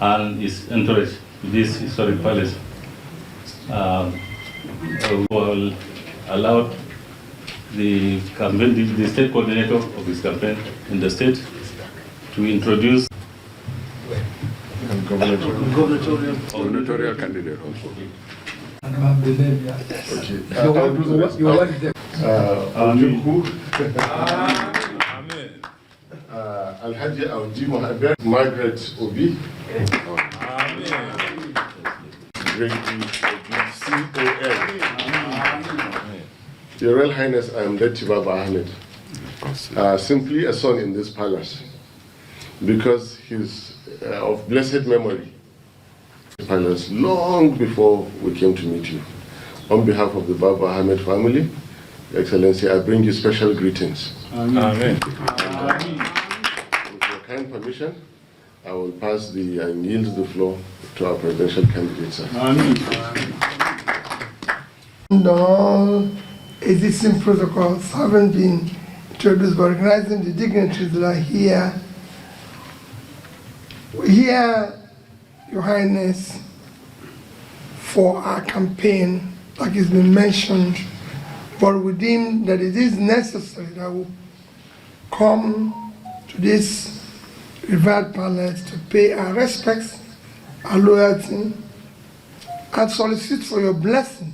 and his entourage to this historic palace. Will allow the campaign, the state coordinator of his campaign in the state, to introduce gubernatorial candidate also. Alhaji Auji Mohammed, Margaret Obi, Your Royal Highness, I am Baba Ahmed, simply a son in this palace, because he's of blessed memory. Palace long before we came to meet you. On behalf of the Baba Ahmed family, Your Excellency, I bring you special greetings. Amen. With your kind permission, I will pass and yield the floor to our presidential candidate, sir. And all existing protocols haven't been introduced, but recognizing the dignitaries that are here. We're here, Your Highness, for our campaign, like it's been mentioned, but we deem that it is necessary that we come to this revered palace to pay our respects, our loyalty, and solicit for your blessing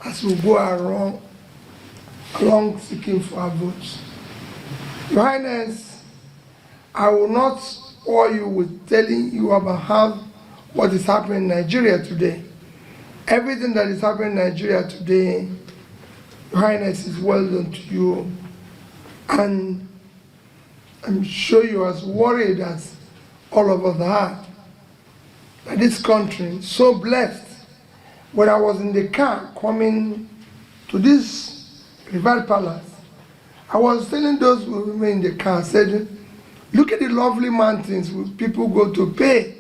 as we go along seeking for our votes. Your Highness, I will not bore you with telling you about what is happening in Nigeria today. Everything that is happening in Nigeria today, Your Highness, is well known to you, and I'm sure you are as worried as all of us are. That this country, so blessed. When I was in the car coming to this revered palace, I was telling those who were in the car, I said, look at the lovely mountains where people go to pay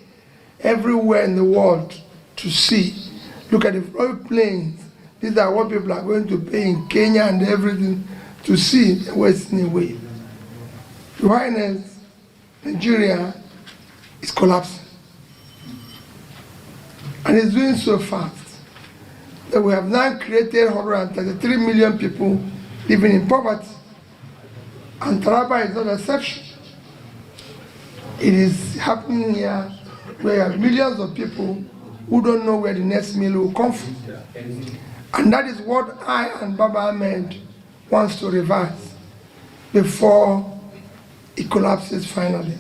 everywhere in the world to see. Look at the flood plains. These are what people are going to pay in Kenya and everything to see the Western way. Your Highness, Nigeria is collapsing. And it's doing so fast that we have now created 133 million people living in poverty. And Taraba is not an exception. It is happening here where you have millions of people who don't know where the next meal will come from. And that is what I and Baba Ahmed wants to reverse before it collapses finally.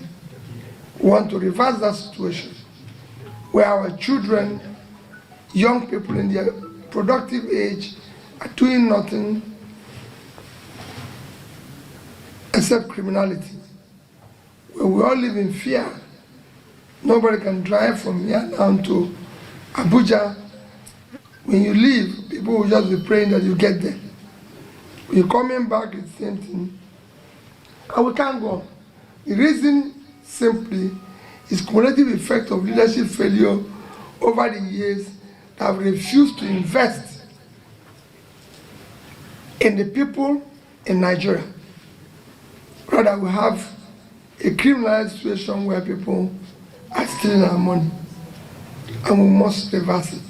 We want to reverse that situation where our children, young people in their productive age, are doing nothing except criminality. Where we all live in fear. Nobody can drive from here down to Abuja. When you leave, people will just be praying that you get there. When you're coming back, it's the same thing. And we can't go on. The reason simply is cumulative effect of leadership failure over the years that have refused to invest in the people in Nigeria. Rather, we have a criminalized situation where people are stealing our money, and we must reverse it.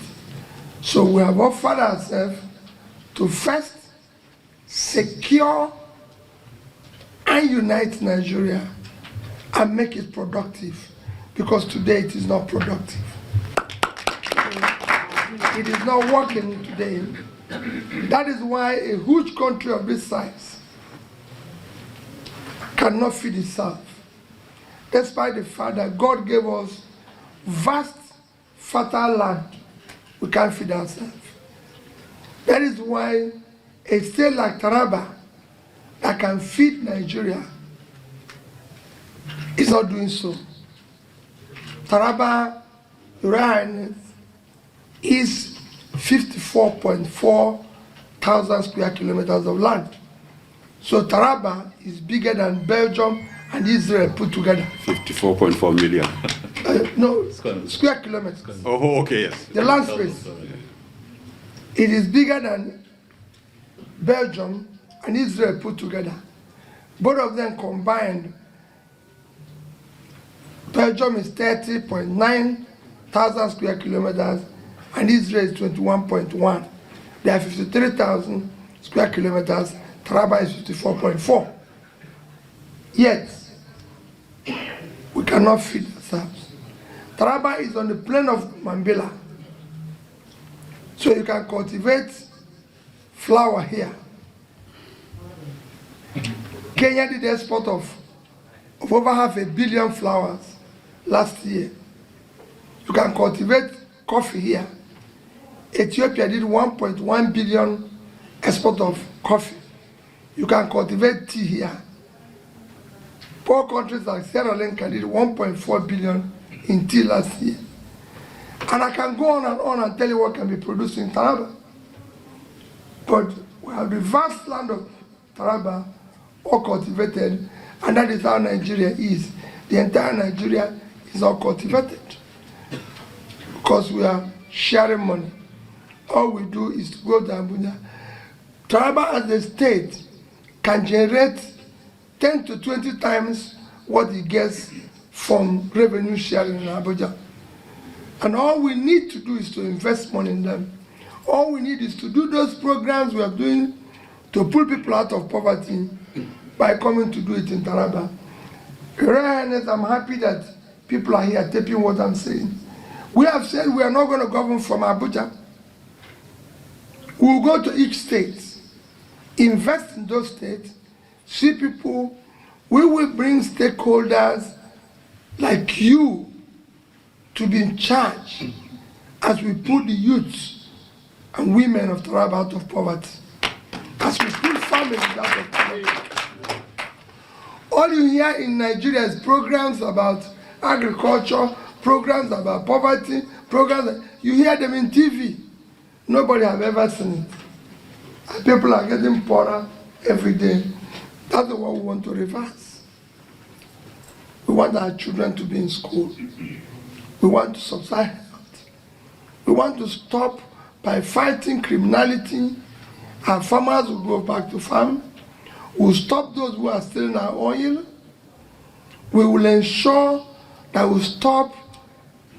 So we have offered ourselves to first secure and unite Nigeria and make it productive, because today it is not productive. It is not working today. That is why a huge country of this size cannot feed itself, despite the fact that God gave us vast, fertile land. We can't feed ourselves. That is why a state like Taraba that can feed Nigeria is not doing so. Taraba, Your Highness, is 54.4 thousand square kilometers of land. So Taraba is bigger than Belgium and Israel put together. 54.4 million. No, square kilometers. Oh, okay, yes. The land space. It is bigger than Belgium and Israel put together. Both of them combined. Belgium is 30.9 thousand square kilometers, and Israel is 21.1. They are 53,000 square kilometers. Taraba is 54.4. Yet, we cannot feed ourselves. Taraba is on the plain of Mambila. So you can cultivate flour here. Kenya did the export of over 500 million flowers last year. You can cultivate coffee here. Ethiopia did 1.1 billion export of coffee. You can cultivate tea here. Poor countries like Sierra Leone did 1.4 billion in tea last year. And I can go on and tell you what can be produced in Taraba. But we have the vast land of Taraba all cultivated, and that is how Nigeria is. The entire Nigeria is all cultivated because we are sharing money. All we do is to go to Abuja. Taraba as a state can generate 10 to 20 times what it gets from revenue sharing in Abuja. And all we need to do is to invest money in them. All we need is to do those programs we are doing to pull people out of poverty by coming to do it in Taraba. Your Highness, I'm happy that people are here taking what I'm saying. We have said we are not going to govern from Abuja. We will go to each state, invest in those states, see people. We will bring stakeholders like you to be in charge as we put the youths and women of Taraba out of poverty, as we put families out of poverty. All you hear in Nigeria is programs about agriculture, programs about poverty, programs. You hear them in TV. Nobody have ever seen it. And people are getting poorer every day. That's what we want to reverse. We want our children to be in school. We want to subsidize health. We want to stop by fighting criminality. Our farmers will go back to farm. We'll stop those who are stealing our oil. We will ensure that we stop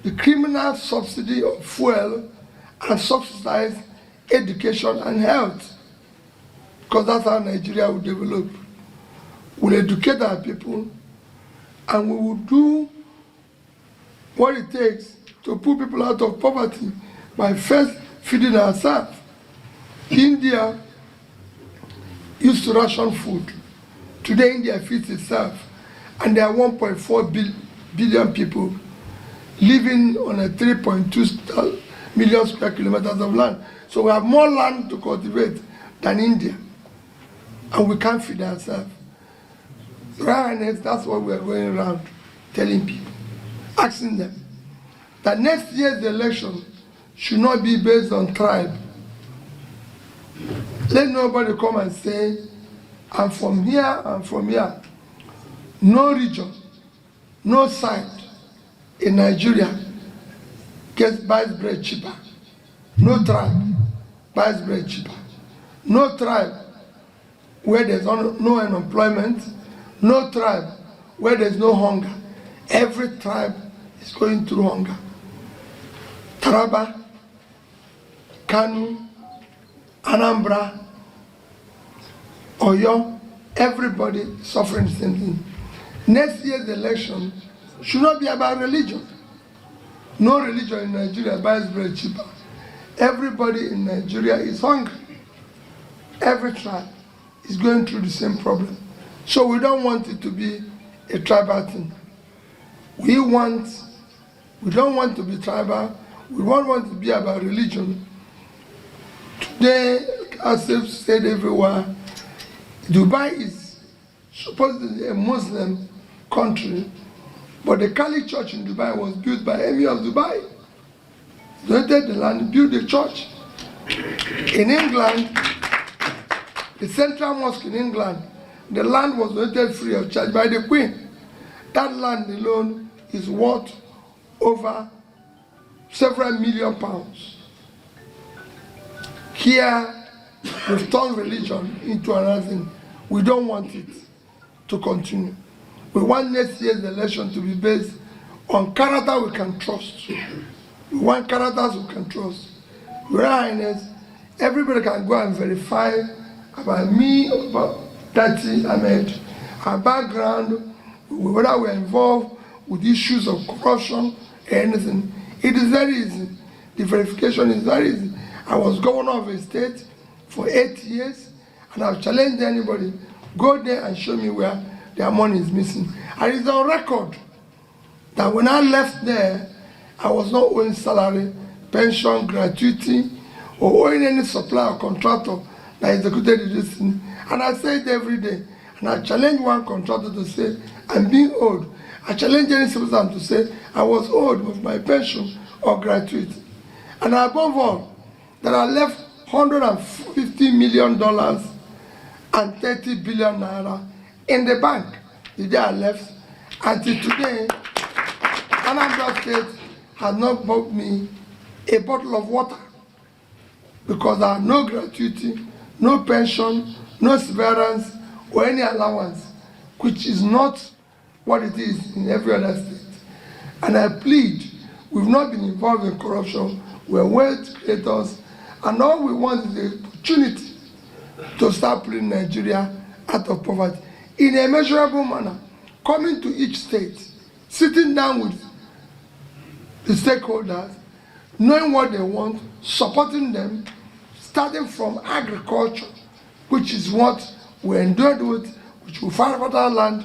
the criminal subsidy of fuel and subsidize education and health. Because that's how Nigeria will develop. We'll educate our people, and we will do what it takes to put people out of poverty by first feeding ourselves. India used to ration food. Today India feeds itself, and there are 1.4 billion people living on a 3.2 million square kilometers of land. So we have more land to cultivate than India, and we can't feed ourselves. That's what we're going around telling people, asking them that next year's election should not be based on tribe. Let nobody come and say, I'm from here, I'm from here. No region, no side in Nigeria buys bread cheaper. No tribe buys bread cheaper. No tribe where there's no unemployment, no tribe where there's no hunger. Every tribe is going through hunger. Taraba, Kanu, Anambra, Oyo, everybody suffering the same thing. Next year's election should not be about religion. No religion in Nigeria buys bread cheaper. Everybody in Nigeria is hungry. Every tribe is going through the same problem. So we don't want it to be a tribal thing. We don't want to be tribal. We don't want it to be about religion. Today, as I've said everywhere, Dubai is supposedly a Muslim country, but the Kali church in Dubai was built by Emir of Dubai. Donated the land, built the church. In England, the central mosque in England, the land was donated free of charge by the Queen. That land alone is worth over several million pounds. Here, we've turned religion into another thing. We don't want it to continue. We want next year's election to be based on character we can trust. We want characters we can trust. Your Highness, everybody can go and verify about me, about Tati Ahmed, our background, whether we're involved with issues of corruption or anything. It is very easy. The verification is very easy. I was governor of a state for 8 years, and I've challenged anybody, go there and show me where their money is missing. And it's on record that when I left there, I was not owing salary, pension, gratuity, or owing any supplier or contractor that executed this thing. And I say it every day. And I challenge one contractor to say, I'm being owed. I challenge any citizen to say, I was owed with my pension or gratuity. And above all, that I left $150 million and 30 billion naira in the bank the day I left. Until today, Anambra State has not bought me a bottle of water because I have no gratuity, no pension, no severance, or any allowance, which is not what it is in every other state. And I plead, we've not been involved in corruption, we're wealth creators, and all we want is the opportunity to start pulling Nigeria out of poverty in a measurable manner, coming to each state, sitting down with the stakeholders, knowing what they want, supporting them, starting from agriculture, which is what we're endowed with, which we find about our land,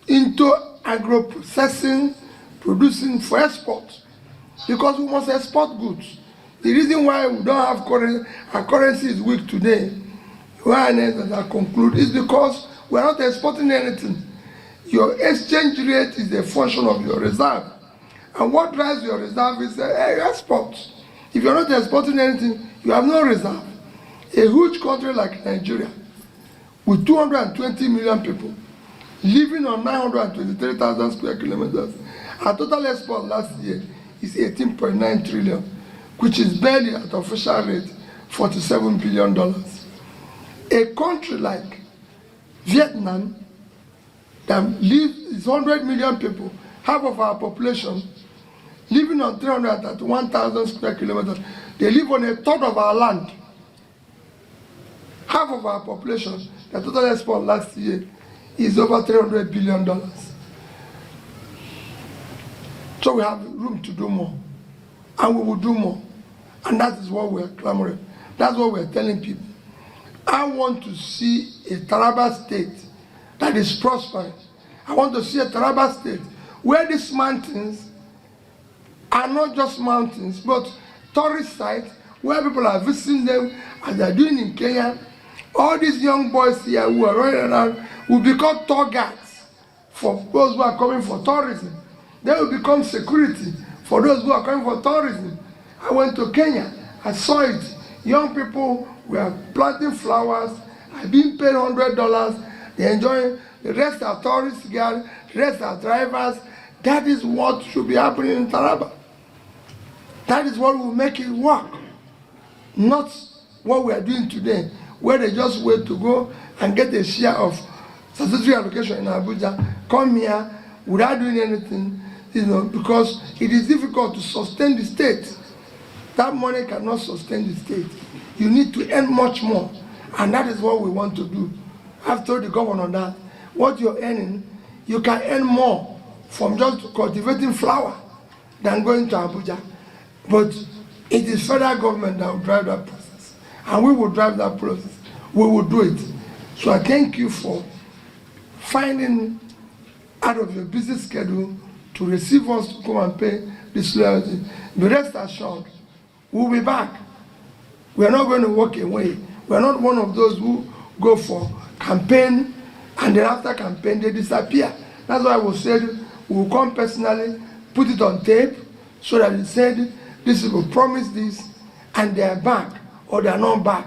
into agro-processing, producing for export, because we must export goods. The reason why we don't have currency, our currency is weak today, as I conclude, is because we're not exporting anything. Your exchange rate is a function of your reserve. And what drives your reserve is export. If you're not exporting anything, you have no reserve. A huge country like Nigeria, with 220 million people, living on 923,000 square kilometers, our total export last year is 18.9 trillion, which is barely at official rate, $47 billion. A country like Vietnam, that is 100 million people, half of our population, living on 331,000 square kilometers, they live on a third of our land. Half of our population, the total export last year is over $300 billion. So we have room to do more, and we will do more. And that is what we're clamoring. That's what we're telling people. I want to see a Taraba state that is prospering. I want to see a Taraba state where these mountains are not just mountains, but tourist sites where people are visiting them as they're doing in Kenya. All these young boys here who are running around will become tour guides for those who are coming for tourism. They will become security for those who are coming for tourism. I went to Kenya, I saw it. Young people were planting flowers, are being paid $100, they enjoy, the rest are tourists, the rest are drivers. That is what should be happening in Taraba. That is what will make it work. Not what we are doing today, where they just wait to go and get a share of statutory allocation in Abuja, come here without doing anything, because it is difficult to sustain the state. That money cannot sustain the state. You need to earn much more, and that is what we want to do. I've told the governor that what you're earning, you can earn more from just cultivating flower than going to Abuja. But it is federal government that will drive that process, and we will drive that process. We will do it. So I thank you for finding out of your busy schedule to receive us to come and pay this loyalty. Be rest assured, we'll be back. We are not going to walk away. We are not one of those who go for campaign and then after campaign they disappear. That's why we said we will come personally, put it on tape, so that it said these people promise this and they are back or they are not back.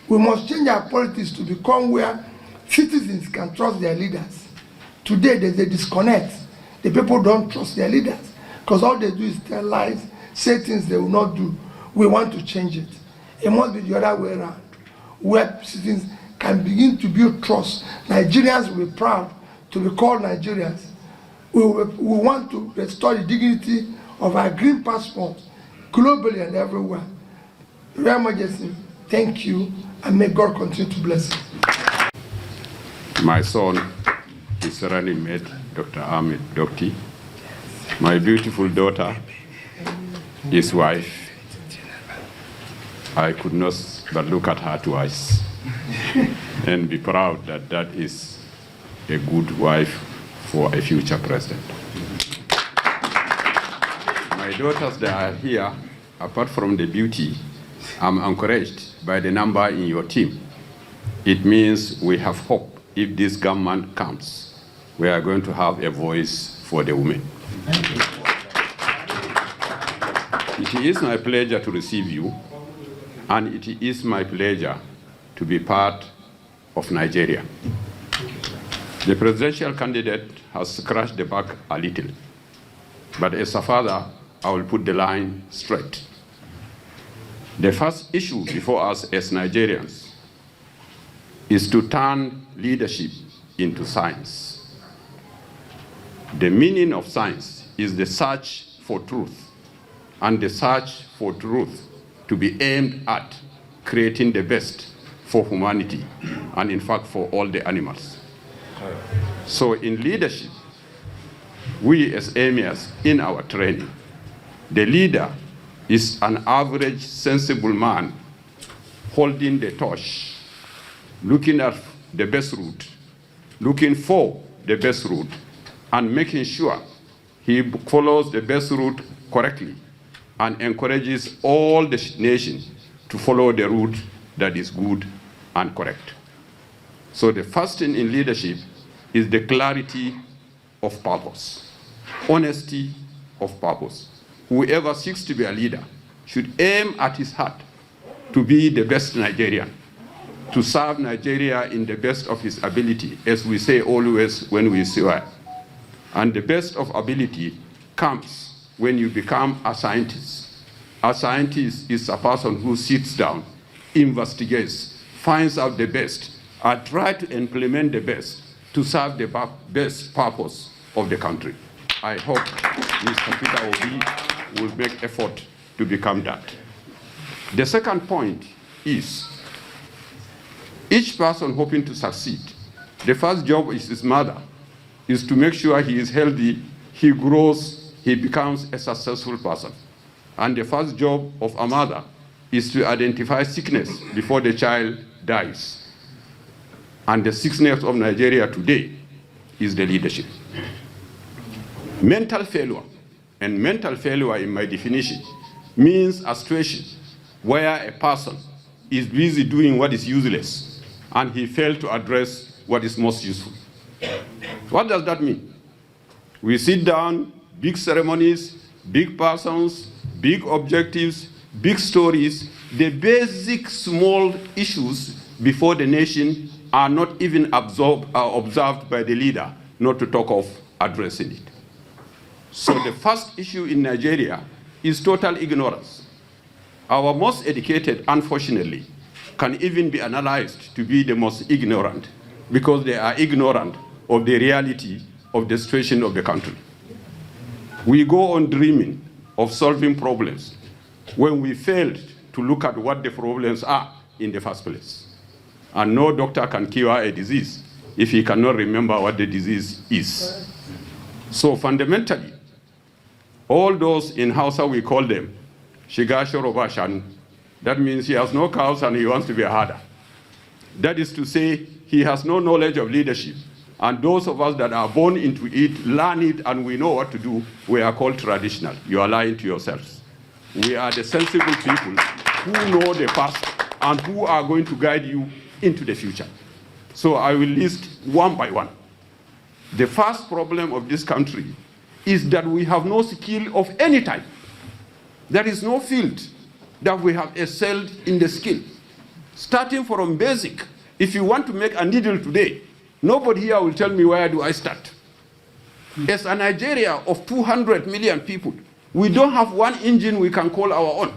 We must change our politics to become where citizens can trust their leaders. Today there's a disconnect. The people don't trust their leaders because all they do is tell lies, say things they will not do. We want to change it. It must be the other way around, where citizens can begin to build trust. Nigerians will be proud to be called Nigerians. We want to restore the dignity of our green passport globally and everywhere. Your Majesty, thank you, and may God continue to bless you. My son, his running mate, Dr. Ahmed Dokti, my beautiful daughter, his wife. I could not but look at her twice and be proud that that is a good wife for a future president. My daughters that are here, apart from the beauty, I'm encouraged by the number in your team. It means we have hope. If this government comes, we are going to have a voice for the women. It is my pleasure to receive you, and it is my pleasure to be part of Nigeria. The presidential candidate has scratched the back a little, but as a father, I will put the line straight. The first issue before us as Nigerians is to turn leadership into science. The meaning of science is the search for truth, and the search for truth to be aimed at creating the best for humanity, and in fact for all the animals. So in leadership, we as emirs in our training, the leader is an average sensible man holding the torch, looking at the best route, looking for the best route, and making sure he follows the best route correctly and encourages all the nation to follow the route that is good and correct. So the first thing in leadership is the clarity of purpose, honesty of purpose. Whoever seeks to be a leader should aim at his heart to be the best Nigerian, to serve Nigeria in the best of his ability, as we say always when we swear. And the best of ability comes when you become a scientist. A scientist is a person who sits down, investigates, finds out the best, and tries to implement the best to serve the best purpose of the country. I hope Mr. Peter Obi will make effort to become that. The second point is, each person hoping to succeed, the first job is his mother, is to make sure he is healthy, he grows, he becomes a successful person. And the first job of a mother is to identify sickness before the child dies. And the sickness of Nigeria today is the leadership. Mental failure, and mental failure in my definition, means a situation where a person is busy doing what is useless and he failed to address what is most useful. What does that mean? We sit down, big ceremonies, big persons, big objectives, big stories, the basic small issues before the nation are not even observed by the leader, not to talk of addressing it. So the first issue in Nigeria is total ignorance. Our most educated, unfortunately, can even be analyzed to be the most ignorant because they are ignorant of the reality of the situation of the country. We go on dreaming of solving problems when we failed to look at what the problems are in the first place. And no doctor can cure a disease if he cannot remember what the disease is. So fundamentally, all those in Hausa, we call them Shiga Shoroba Shanu. That means he has no cows and he wants to be a herder. That is to say, he has no knowledge of leadership. And those of us that are born into it, learn it, and we know what to do, we are called traditional. You are lying to yourselves. We are the sensible people who know the past and who are going to guide you into the future. So I will list one by one. The first problem of this country is that we have no skill of any type. There is no field that we have excelled in the skill. Starting from basic, if you want to make a needle today, nobody here will tell me where do I start. As a Nigeria of 200 million people, we don't have one engine we can call our own.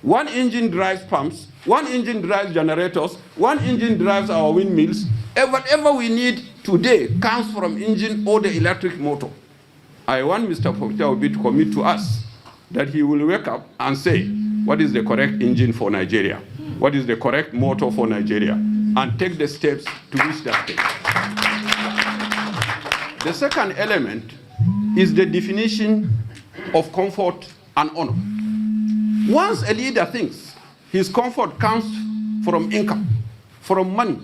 One engine drives pumps, one engine drives generators, one engine drives our windmills. Whatever we need today comes from engine or the electric motor. I want Mr. Tafida Obi to commit to us that he will wake up and say, what is the correct engine for Nigeria? What is the correct motor for Nigeria? And take the steps to reach that stage. The second element is the definition of comfort and honor. Once a leader thinks his comfort comes from income, from money,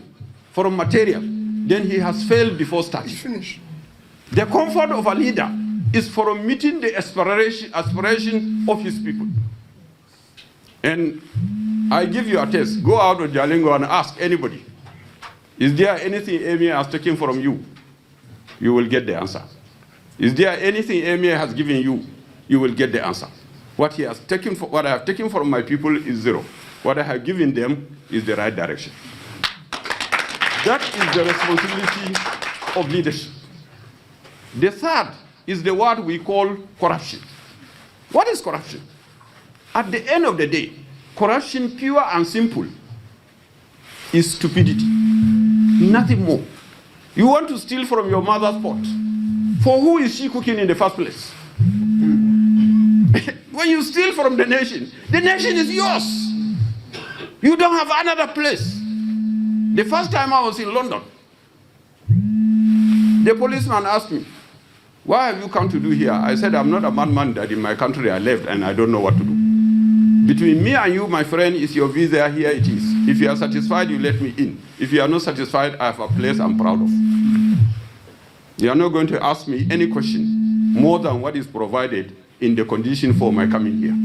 from material, then he has failed before starting. Finish. The comfort of a leader is from meeting the aspiration of his people. And I give you a test. Go out of Jalingo and ask anybody, is there anything Emir has taken from you? You will get the answer. Is there anything Emir has given you? You will get the answer. What I have taken from my people is zero. What I have given them is the right direction. That is the responsibility of leadership. The third is the word we call corruption. What is corruption? At the end of the day, corruption, pure and simple, is stupidity. Nothing more. You want to steal from your mother's pot. For who is she cooking in the first place? When you steal from the nation is yours. You don't have another place. The first time I was in London, the policeman asked me, "Why have you come to do here?" I said, "I'm not a madman that in my country I left and I don't know what to do. Between me and you, my friend, is your visa. Here it is. If you are satisfied, you let me in. If you are not satisfied, I have a place I'm proud of. You are not going to ask me any question more than what is provided in the condition for my coming here.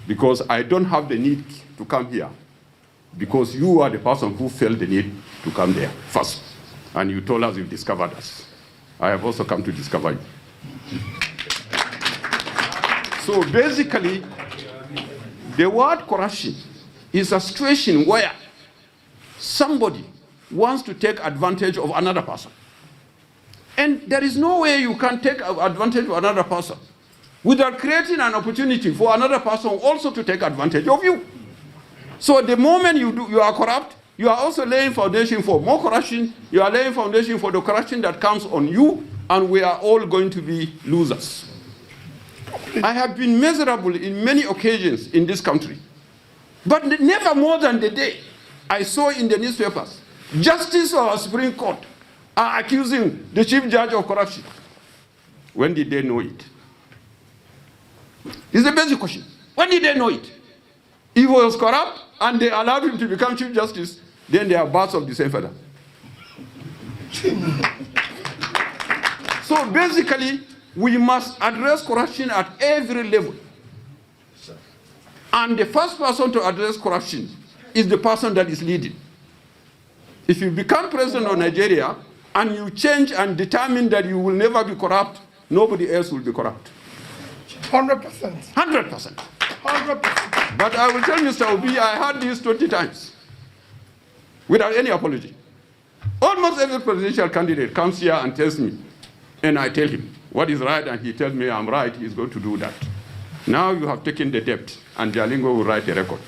Because I don't have the need to come here. Because you are the person who felt the need to come there first. And you told us you've discovered us. I have also come to discover you." So basically, the word corruption is a situation where somebody wants to take advantage of another person. And there is no way you can take advantage of another person without creating an opportunity for another person also to take advantage of you. So the moment you are corrupt, you are also laying foundation for more corruption. You are laying foundation for the corruption that comes on you, and we are all going to be losers. I have been miserable in many occasions in this country, but never more than the day I saw in the newspapers, Justice of our Supreme Court are accusing the Chief Judge of corruption. When did they know it? It's a basic question. When did they know it? If he was corrupt and they allowed him to become Chief Justice, then they are birds of the same feather. So basically, we must address corruption at every level. And the first person to address corruption is the person that is leading. If you become president of Nigeria and you change and determine that you will never be corrupt, nobody else will be corrupt. 100%. 100%. 100%. But I will tell Mr. Obi, I heard this 20 times without any apology. Almost every presidential candidate comes here and tells me, and I tell him what is right, and he tells me I'm right, he's going to do that. Now you have taken the debt, and Jalingo will write a record.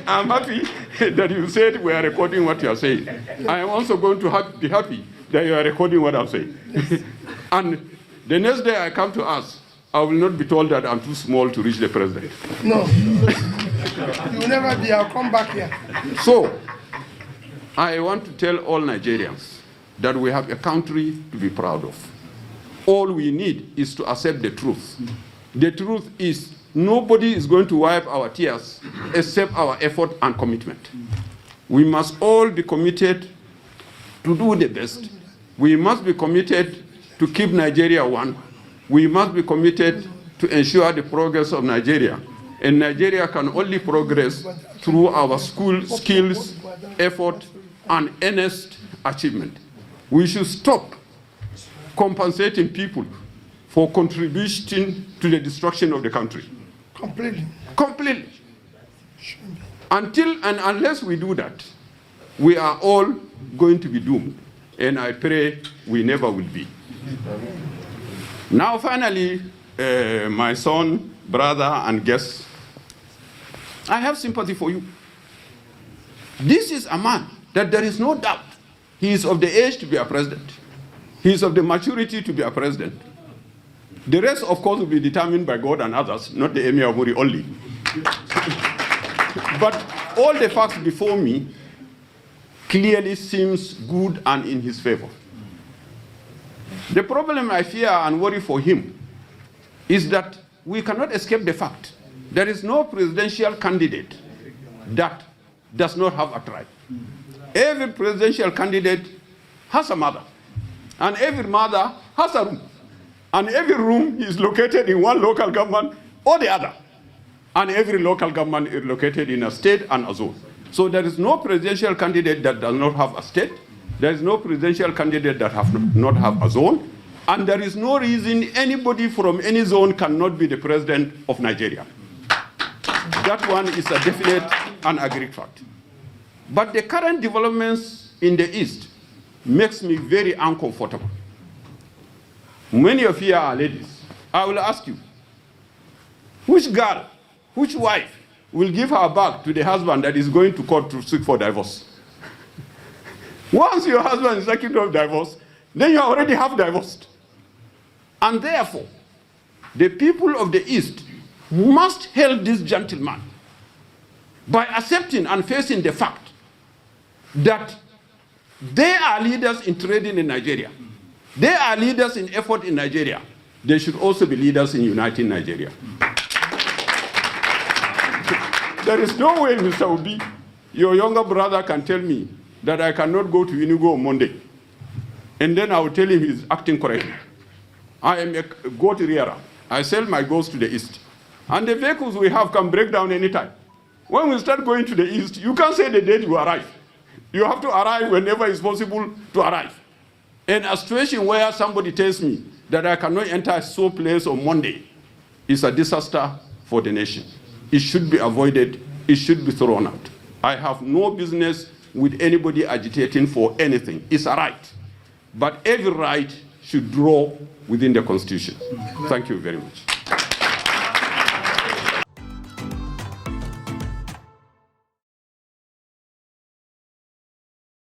I'm happy that you said we are recording what you are saying. I am also going to be happy that you are recording what I'm saying. And the next day I come to us, I will not be told that I'm too small to reach the president. No. You will never be. I'll come back here. So, I want to tell all Nigerians that we have a country to be proud of. All we need is to accept the truth. The truth is nobody is going to wipe our tears except our effort and commitment. We must all be committed to do the best. We must be committed to keep Nigeria one. We must be committed to ensure the progress of Nigeria. And Nigeria can only progress through our skills, effort, and earnest achievement. We should stop compensating people for contributing to the destruction of the country. Completely. Completely. Until and unless we do that, we are all going to be doomed. And I pray we never will be. Now, finally, my son, brother, and guests, I have sympathy for you. This is a man that there is no doubt he is of the age to be a president. He's of the maturity to be a president. The rest, of course, will be determined by God and others, not the Emir of Muri only. But all the facts before me clearly seems good and in his favor. The problem I fear and worry for him is that we cannot escape the fact there is no presidential candidate that does not have a tribe. Every presidential candidate has a mother, and every mother has a room, and every room is located in one local government or the other, and every local government is located in a state and a zone. So there is no presidential candidate that does not have a state. There is no presidential candidate that not have a zone, and there is no reason anybody from any zone cannot be the president of Nigeria. That one is a definite and agreed fact. But the current developments in the East makes me very uncomfortable. Many of you are ladies. I will ask you, which girl, which wife will give her back to the husband that is going to court to seek for divorce? Once your husband is accused of divorce, then you already have divorced. And therefore, the people of the East must help this gentleman by accepting and facing the fact that they are leaders in trading in Nigeria. They are leaders in effort in Nigeria. They should also be leaders in uniting Nigeria. There is no way, Mr. Obi, your younger brother can tell me that I cannot go to Enugu on Monday. And then I will tell him he's acting correctly. I am a goat rearer. I sell my goats to the East. And the vehicles we have can break down anytime. When we start going to the East, you can't say the date you arrive. You have to arrive whenever it's possible to arrive. In a situation where somebody tells me that I cannot enter so place on Monday, is a disaster for the nation. It should be avoided. It should be thrown out. I have no business with anybody agitating for anything. It's a right. But every right should draw within the Constitution. Thank you very much.